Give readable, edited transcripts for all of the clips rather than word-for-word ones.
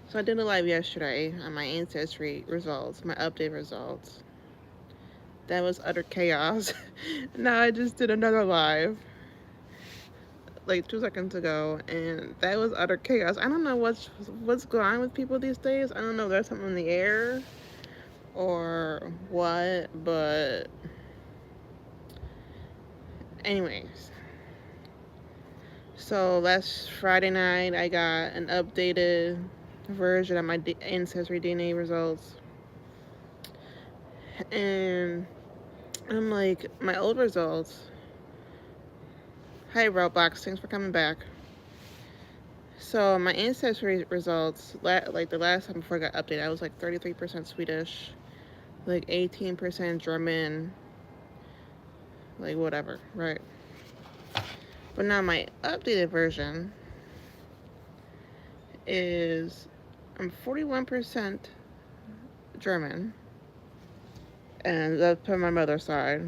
So I did a live yesterday on my Ancestry results, my update results. That was utter chaos. Now I just did another live like 2 seconds ago, and that was utter chaos. I don't know what's going on with people these days. I don't know if there's something in the air or what, but anyways. So last Friday night, I got an updated version of my Ancestry DNA results, and I'm like, my old results. Hi, Roblox. Thanks for coming back. So my ancestry results, like the last time before I got updated, I was like 33% Swedish, like 18% German, like whatever, right? But now my updated version is I'm 41% German, and that's from my mother's side,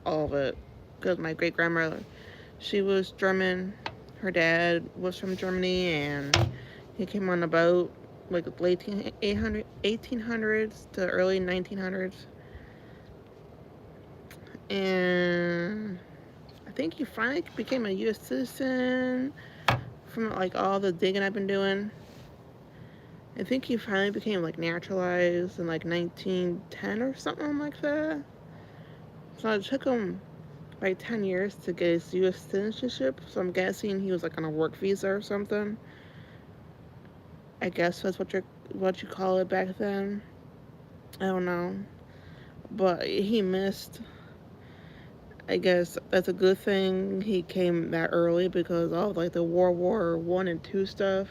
all of it, because my great grandmother, she was German. Her dad was from Germany, and he came on a boat like late 1800s to early 1900s. And I think he finally became a U.S. citizen from like all the digging I've been doing. I think he finally became like naturalized in like 1910 or something like that. So it took him like 10 years to get his U.S. citizenship. So I'm guessing he was like on a work visa or something. I guess that's what you call it back then. I don't know, but he missed. I guess that's a good thing he came that early because all like the World War I and II stuff.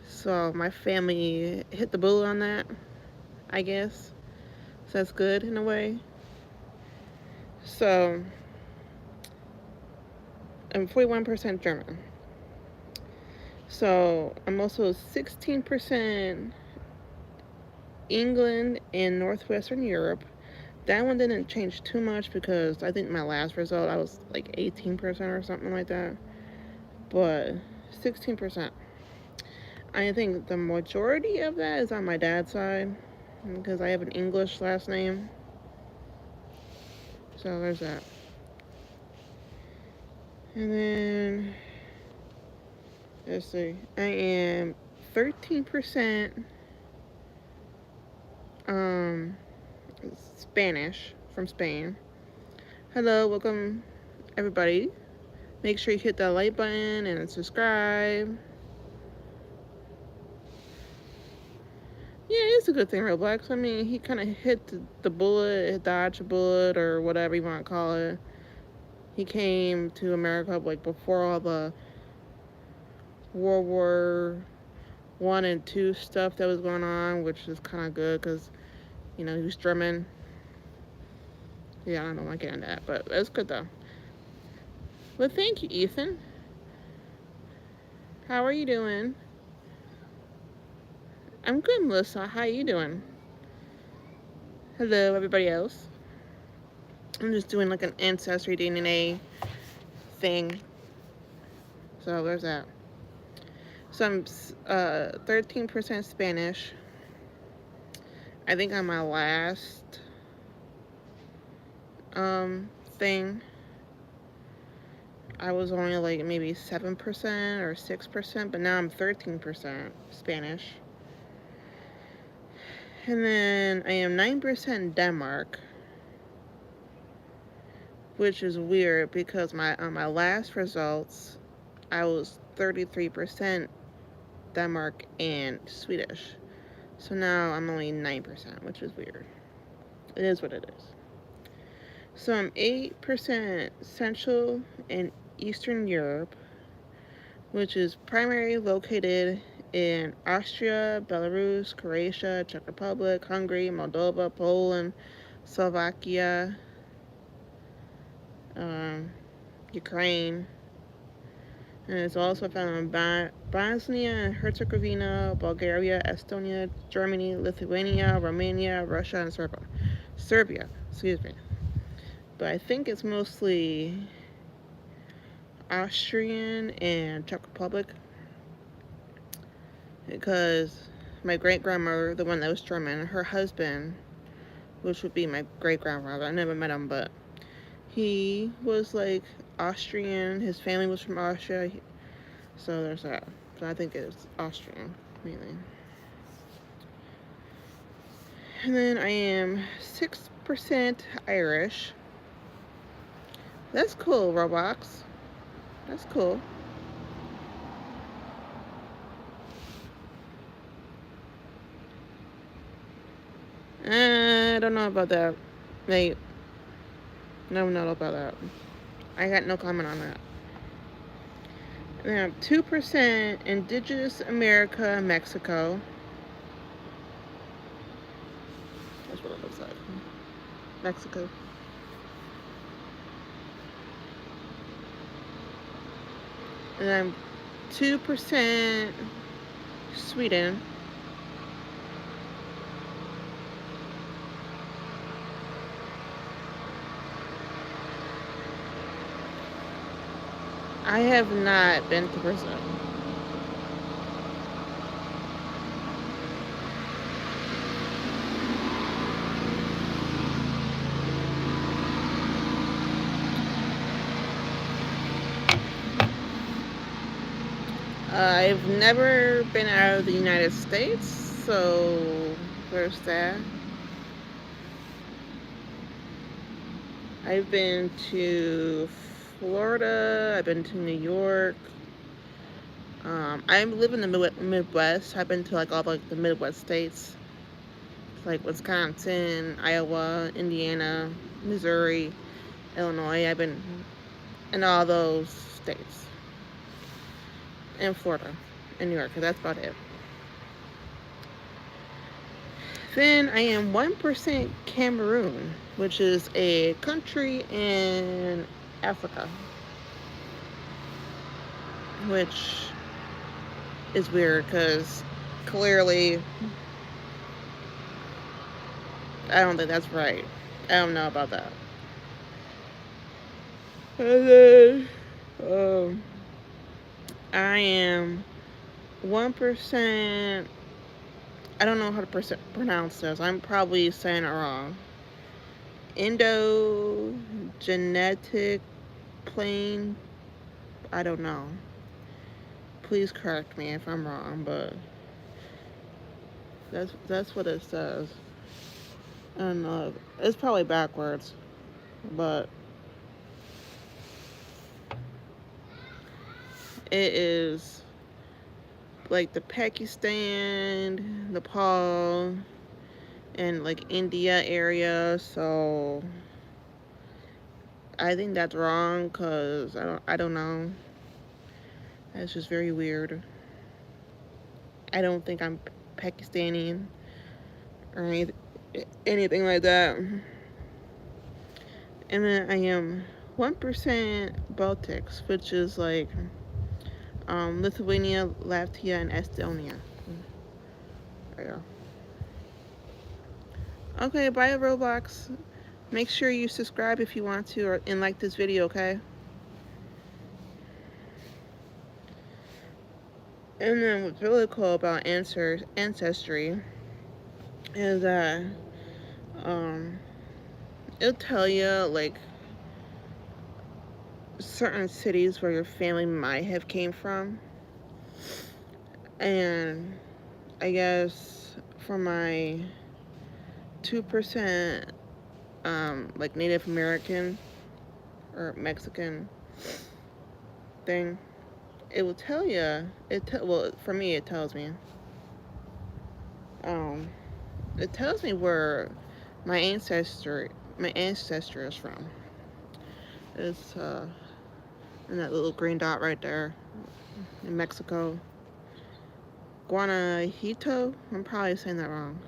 So my family hit the bullet on that, I guess. So that's good in a way. So I'm 41% German. So I'm also 16% England and Northwestern Europe. That one didn't change too much because I think my last result I was like 18% or something like that. But 16%. I think the majority of that is on my dad's side because I have an English last name. So there's that. And then, let's see, I am 13% um, Spanish from Spain. Hello, welcome everybody. Make sure you hit that like button and subscribe. Yeah, it's a good thing, Roblox. I mean, he kind of hit the bullet, dodged a bullet, or whatever you want to call it. He came to America like before all the World War I and II stuff that was going on, which is kind of good because he was German. Yeah, I don't want to get into that, but it's good though. Well, thank you, Ethan. How are you doing? I'm good, Melissa. How are you doing? Hello, everybody else. I'm just doing like an ancestry DNA thing. So there's that. So I'm 13% Spanish. I think on my last thing, I was only like maybe 7% or 6%, but now I'm 13% Spanish. And then I am 9% Denmark, which is weird because on my last results, I was 33% Denmark and Swedish. So now I'm only 9%, which is weird. It is what it is. So I'm 8% Central and Eastern Europe, which is primarily located in Austria, Belarus, Croatia, Czech Republic, Hungary, Moldova, Poland, Slovakia, um, Ukraine, and it's also found in Bosnia and Herzegovina, Bulgaria, Estonia, Germany, Lithuania, Romania, Russia, and Serbia, excuse me. But I think it's mostly Austrian and Czech Republic. because my great-grandmother, the one that was German, her husband, which would be my great-grandfather, I never met him, but he was like Austrian. His family was from Austria. So there's that. So I think it's Austrian, mainly. And then I am 6% Irish. That's cool, Roblox. That's cool. I don't know about that. Wait. No, not about that. I got no comment on that. And I have 2% Indigenous America, Mexico. That's what it looks like. Mexico. And I'm 2% Sweden. I have not been to Brazil. I've never been out of the United States, so there's that. I've been to Florida, I've been to New York. I live in the Midwest. I've been to like all like the Midwest states, like Wisconsin, Iowa, Indiana, Missouri, Illinois. I've been in all those states. And Florida and New York. That's about it. Then I am 1% Cameroon, which is a country in Africa, which is weird because clearly I don't think that's right. I don't know about that. And then I am 1%. I don't know how to pronounce this. I'm probably saying it wrong. Genetic plane. I don't know. Please correct me if I'm wrong, but that's what it says. I don't know. It's probably backwards, but it is like the Pakistan, Nepal, and like India area. So I think that's wrong because I don't know. That's just very weird. I don't think I'm Pakistani or anything like that. And then I am 1% Baltics, which is like Lithuania, Latvia, and Estonia. Yeah. Okay, bye Roblox. Make sure you subscribe if you want to and like this video, okay? And then what's really cool about Ancestry is that it'll tell you like certain cities where your family might have came from. And I guess for my 2% like Native American or Mexican thing, it will tell you. Well, for me, it tells me. It tells me where my ancestry is from. It's in that little green dot right there in Mexico. Guanajito. I'm probably saying that wrong.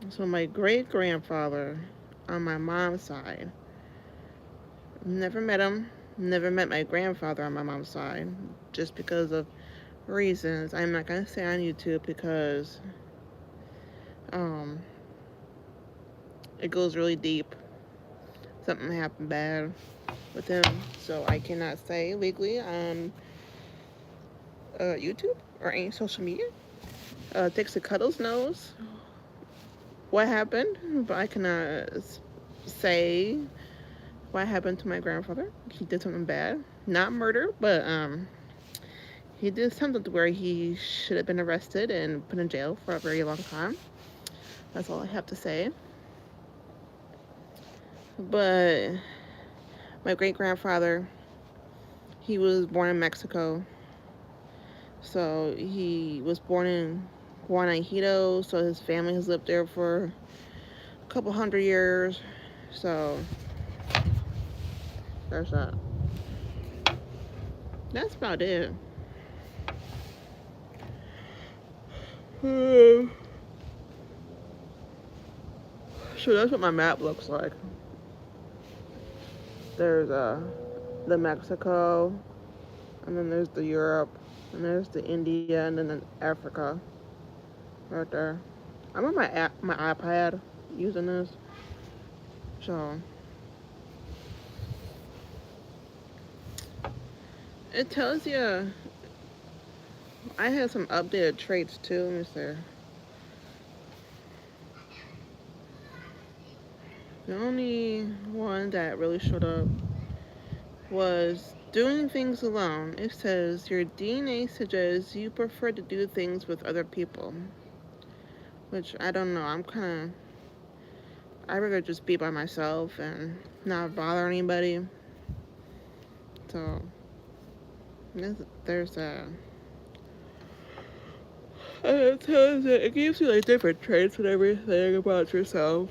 So my great grandfather on my mom's side. Never met him. Never met my grandfather on my mom's side, just because of reasons I'm not gonna say on YouTube because it goes really deep. Something happened bad with him, so I cannot say legally on YouTube or any social media. Dixie Cuddles knows what happened, but I cannot say what happened to my grandfather. He did something bad, not murder, but he did something to where he should have been arrested and put in jail for a very long time. That's all I have to say. But my great grandfather, he was born in Mexico. So he was born in Guanajuato. So his family has lived there for a couple hundred years. So there's that. That's about it. So that's what my map looks like. There's the Mexico, and then there's the Europe, and there's the India, and then Africa, right there. I'm on my iPad using this, so it tells you. I had some updated traits too. Let me see. The only one that really showed up was doing things alone. It says your DNA suggests you prefer to do things with other people, which I don't know. I'd rather just be by myself and not bother anybody. So there's a. It tells you, it gives you like different traits and everything about yourself,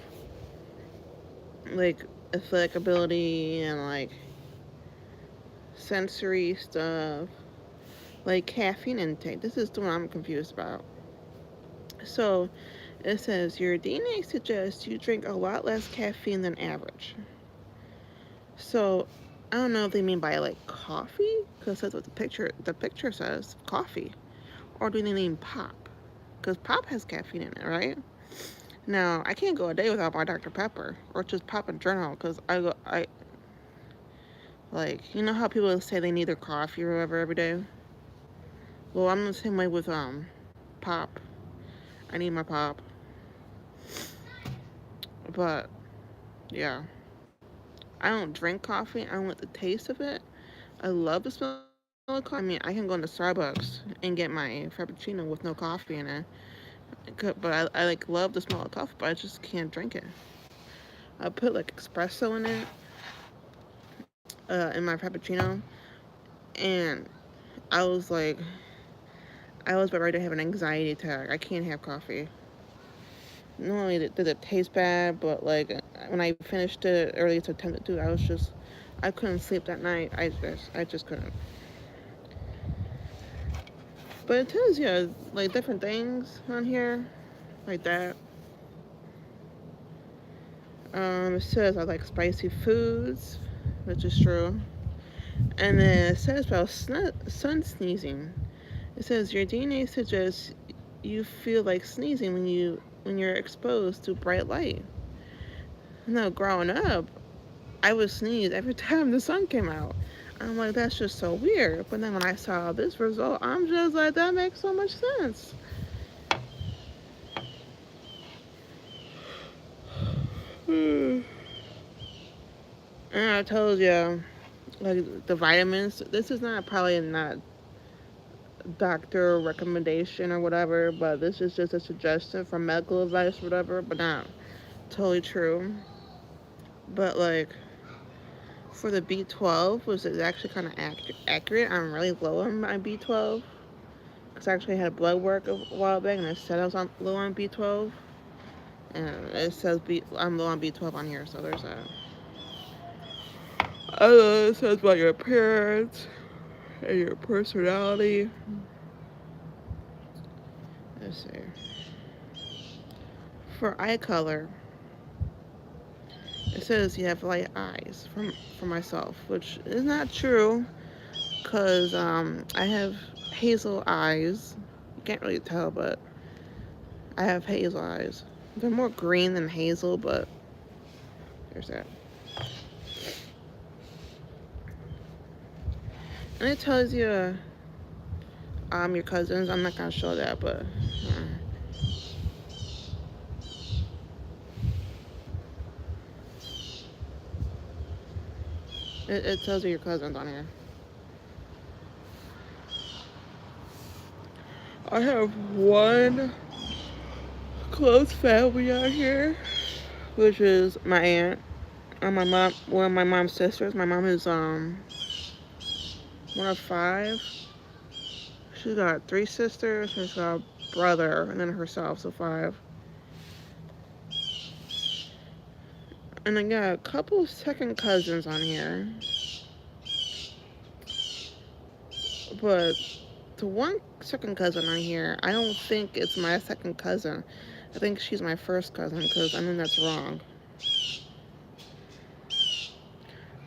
like athletic ability and like sensory stuff, like caffeine intake. This is the one I'm confused about. So it says your DNA suggests you drink a lot less caffeine than average. So I don't know if they mean by like coffee, because that's what the picture says, coffee, or do they mean pop? Because pop has caffeine in it, right? Now I can't go a day without my Dr. Pepper or just pop in general, because I like, you know how people say they need their coffee or whatever every day. Well, I'm the same way with pop. I need my pop, but yeah. I don't drink coffee. I don't like the taste of it. I love the smell of coffee. I mean, I can go into Starbucks and get my Frappuccino with no coffee in it. But I like love the smell of coffee, but I just can't drink it. I put like espresso in my Frappuccino, and I was like, I was about ready to have an anxiety attack. I can't have coffee. Not only did it taste bad, but like when I finished it early to attempt to do, I couldn't sleep that night. I just couldn't. But it tells you like different things on here, like that. It says I like spicy foods, which is true. And then it says about sun sneezing. It says your DNA suggests you feel like sneezing when you're exposed to bright light. Now, growing up, I would sneeze every time the sun came out. I'm like, that's just so weird. But then when I saw this result, I'm just like, that makes so much sense. And I told you, like the vitamins. This is probably not doctor recommendation or whatever, but this is just a suggestion from medical advice or whatever, but not totally true. But like for the B12, was it actually kind of accurate? I'm really low on my B12 because I actually had blood work a while back and it said I was low on B12, and it says I'm low on B12 on here, so there's that. It says about your appearance and your personality. Let's see. For eye color, it says you have light eyes for myself, which is not true because I have hazel eyes. You can't really tell, but I have hazel eyes. They're more green than hazel, but there's that. And it tells you I'm your cousins. I'm not gonna show that, but it tells you your cousins on here. I have one close family out here, which is my aunt and my mom. One of my mom's sisters. My mom is one of five. She's got three sisters. She's got a brother, and then herself, so five. And I got a couple second cousins on here, but the one second cousin on here, I don't think it's my second cousin. I think she's my first cousin, because I mean that's wrong.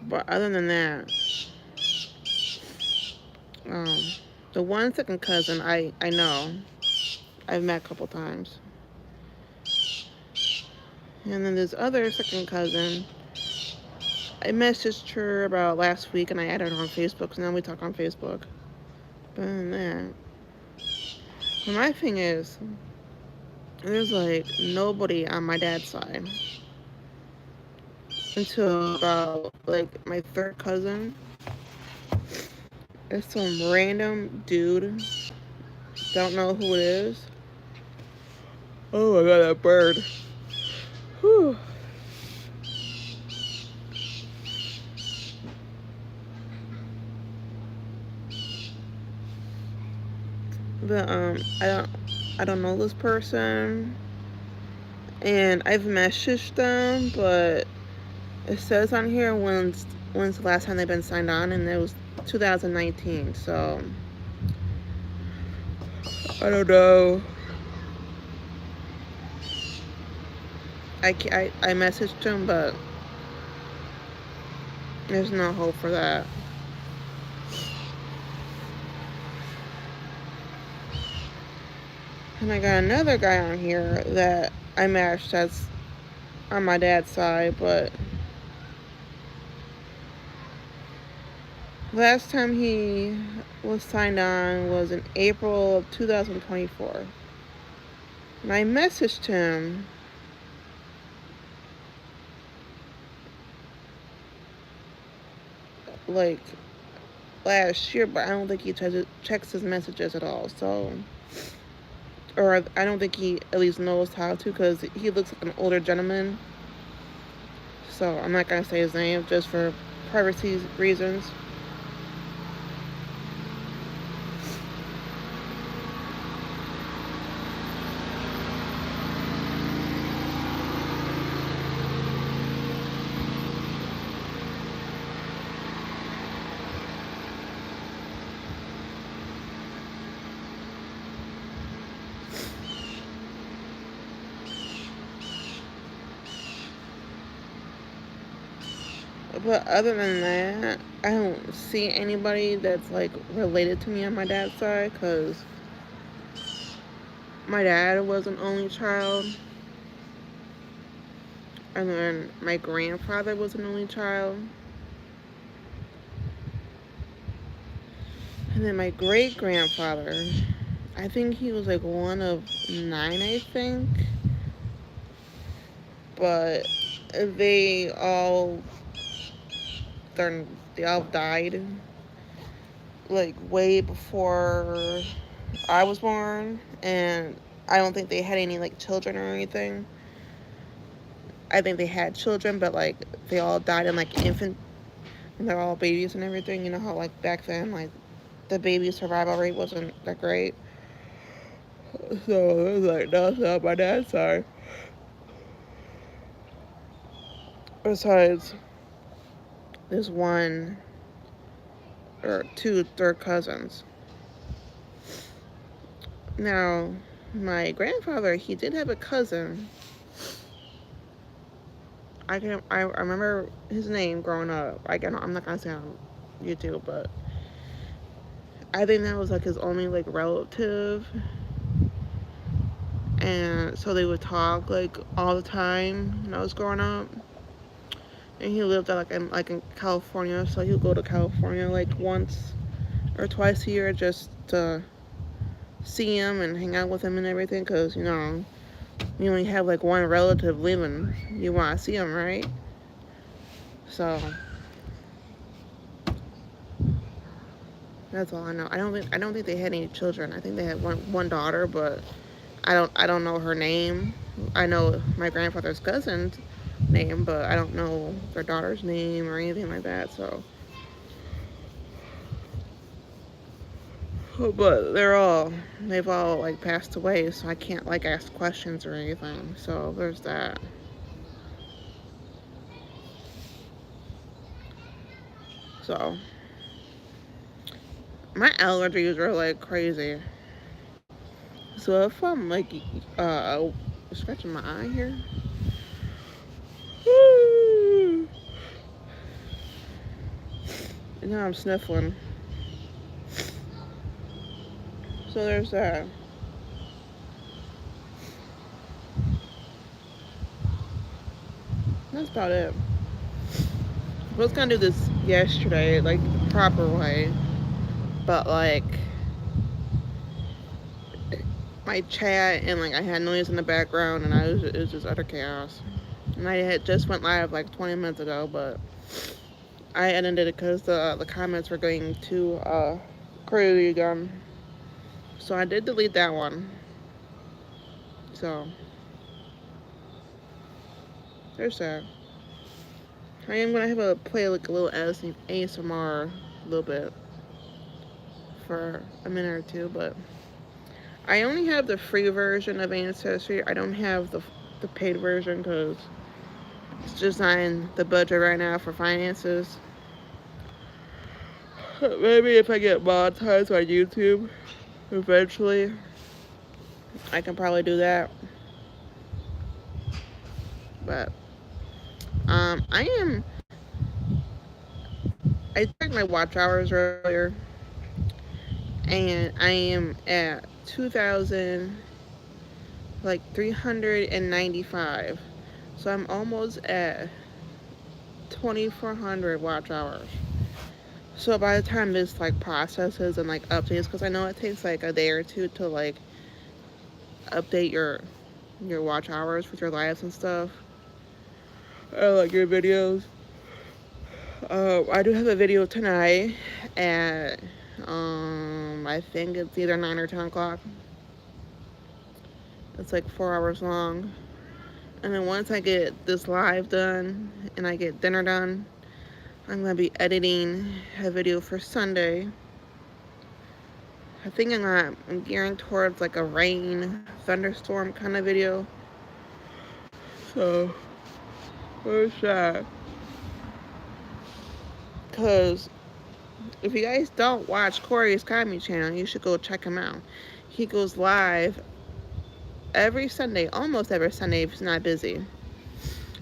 But other than that, um, the one second cousin I know, I've met a couple times. And then this other second cousin, I messaged her about last week and I added her on Facebook, so now we talk on Facebook. But other than that, but my thing is, there's like nobody on my dad's side until about like my third cousin. It's some random dude. Don't know who it is. Oh my god, that bird. Whew. But I don't know this person, and I've messaged them, but it says on here when's the last time they've been signed on, and it was 2019. So I don't know. I messaged him, but there's no hope for that. And I got another guy on here that I matched that's on my dad's side, but last time he was signed on was in April of 2024. And I messaged him like last year, but I don't think he checks his messages at all. So, or I don't think he at least knows how to, because he looks like an older gentleman. So I'm not gonna say his name just for privacy reasons. But other than that, I don't see anybody that's like related to me on my dad's side, because my dad was an only child, and then my grandfather was an only child, and then my great grandfather, I think he was like one of 9, I think, but they all they all died like way before I was born, and I don't think they had any like children or anything. I think they had children, but like they all died in like infant, and they're all babies and everything. You know how like back then like the baby survival rate wasn't that great. So it was like that's not my dad's side. Besides, there's one or two third cousins. Now, my grandfather, he did have a cousin. I remember his name growing up. I'm not gonna say on YouTube, but I think that was like his only like relative, and so they would talk like all the time when I was growing up. And he lived in California, so he would go to California like once or twice a year just to see him and hang out with him and everything, because, you know, you only have like one relative living. You want to see him, right? So that's all I know. I don't think they had any children. I think they had one daughter, but I don't know her name. I know my grandfather's cousin's name, but I don't know their daughter's name or anything like that. So, but they've all like passed away, so I can't like ask questions or anything. So there's that. So my allergies are like crazy. So if I'm like scratching my eye here, and now I'm sniffling. So there's that. That's about it. I was gonna do this yesterday, like the proper way, but like my chat and like I had noise in the background and it was just utter chaos. And I had just went live like 20 minutes ago, but I ended it because the comments were going too crazy again. So I did delete that one. So there's that. I am gonna have a play like a little ASMR a little bit for a minute or two, but I only have the free version of Ancestry. I don't have the paid version because it's just not in the budget right now for finances. Maybe if I get monetized on YouTube eventually, I can probably do that. But I checked my watch hours earlier, and I am at 2,000 like 395. So I'm almost at 2,400 watch hours. So by the time this like processes and like updates, because I know it takes like a day or two to like update your watch hours with your lives and stuff, like your videos. I do have a video tonight at I think it's either 9 or 10 o'clock. It's like 4 hours long. And then once I get this live done and I get dinner done, I'm gonna be editing a video for Sunday. I think I'm gearing towards like a rain thunderstorm kind of video. So where's that? Cause if you guys don't watch Corey's comedy channel, you should go check him out. He goes live every Sunday, almost every Sunday if he's not busy,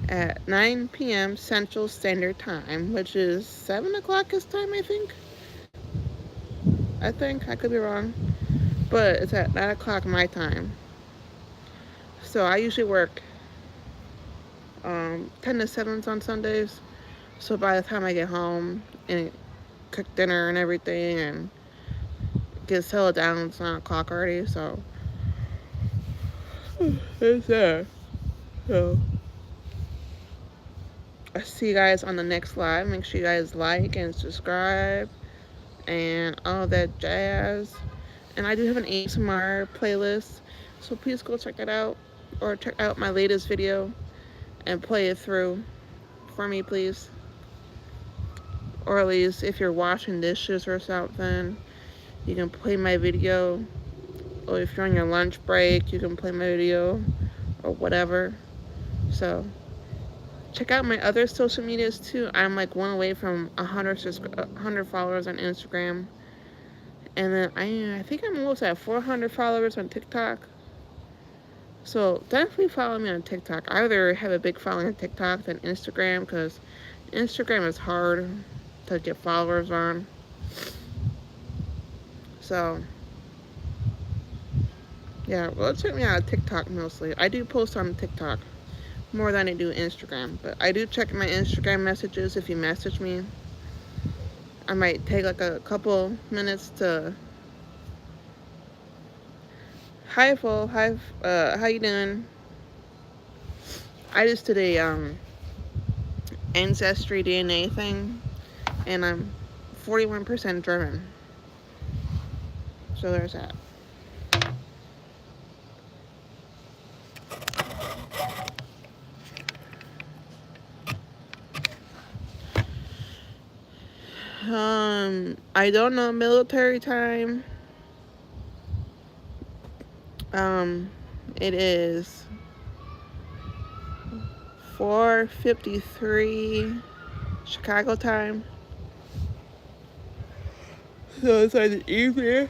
at 9 p.m. Central Standard Time, which is 7 o'clock his time, I think. I could be wrong. But it's at 9 o'clock my time. So I usually work 10 to 7 on Sundays. So by the time I get home and cook dinner and everything and get settled down, it's 9 o'clock already. So it's there. So I'll see you guys on the next live. Make sure you guys like and subscribe and all that jazz. And I do have an ASMR playlist, so please go check that out, or check out my latest video and play it through for me, please. Or at least if you're washing dishes or something, you can play my video. Or if you're on your lunch break, you can play my video or whatever. So check out my other social medias too. I'm like one away from 100 followers on Instagram. And then I think I'm almost at 400 followers on TikTok. So definitely follow me on TikTok. I either have a big following on TikTok than Instagram, because Instagram is hard to get followers on. So yeah, well, check me out on TikTok mostly. I do post on TikTok more than I do Instagram, but I do check my Instagram messages if you message me. I might take like a couple minutes to Hi, Fo. Hi, how you doing? I just did a Ancestry DNA thing, and I'm 41% German. So there's that. I don't know military time. Um, it is 4:53 Chicago time. So it's like the evening.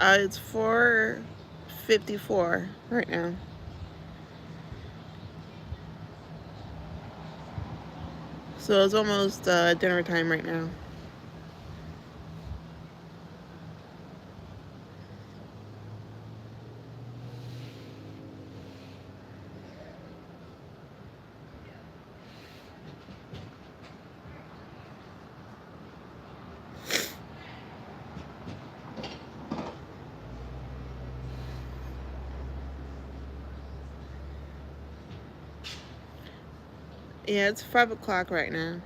It's 4:54 right now. So it's almost dinner time right now. Yeah, it's 5 o'clock right now.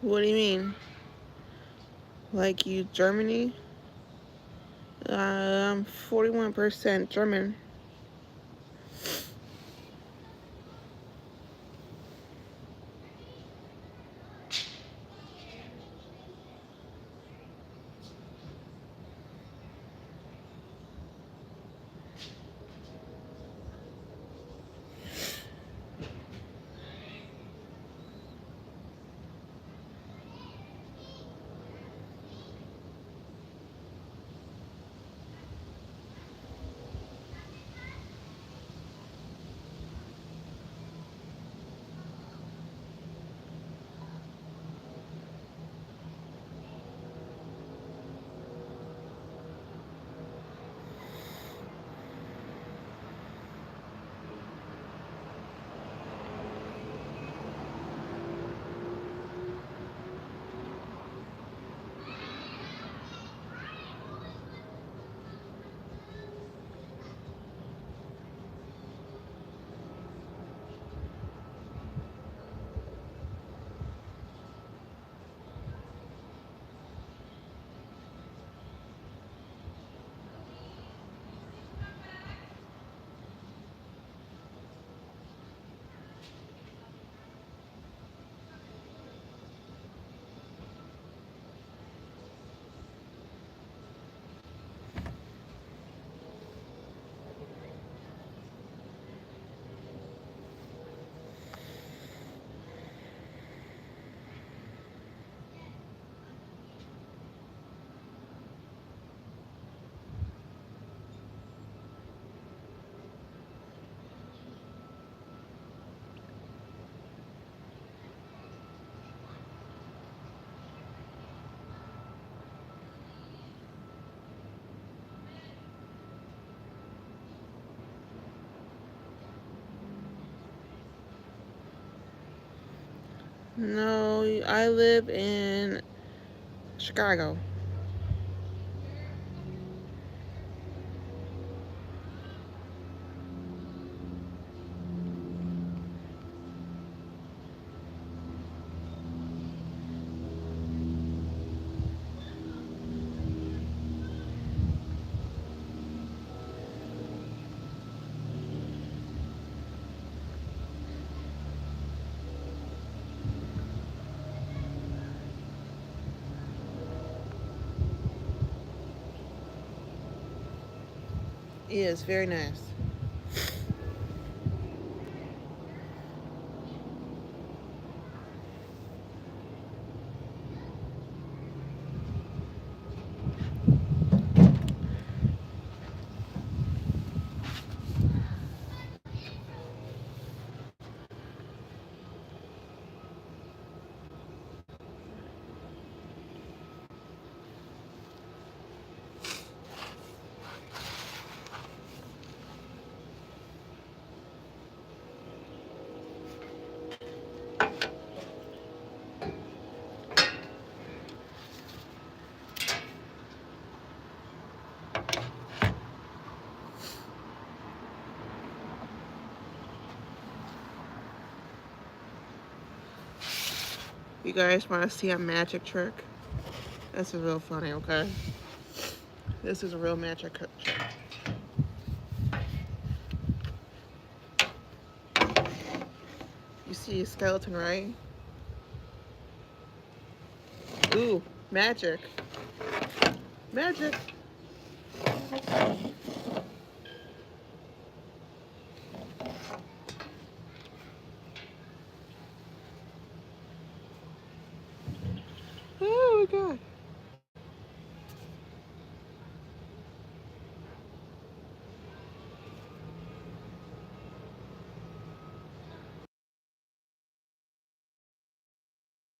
What do you mean? Like you Germany? I'm 41% German. No, I live in Chicago. Yes, very nice. You guys want to see a magic trick? This is real funny, okay? This is a real magic trick. You see a skeleton, right? Ooh, magic. Magic.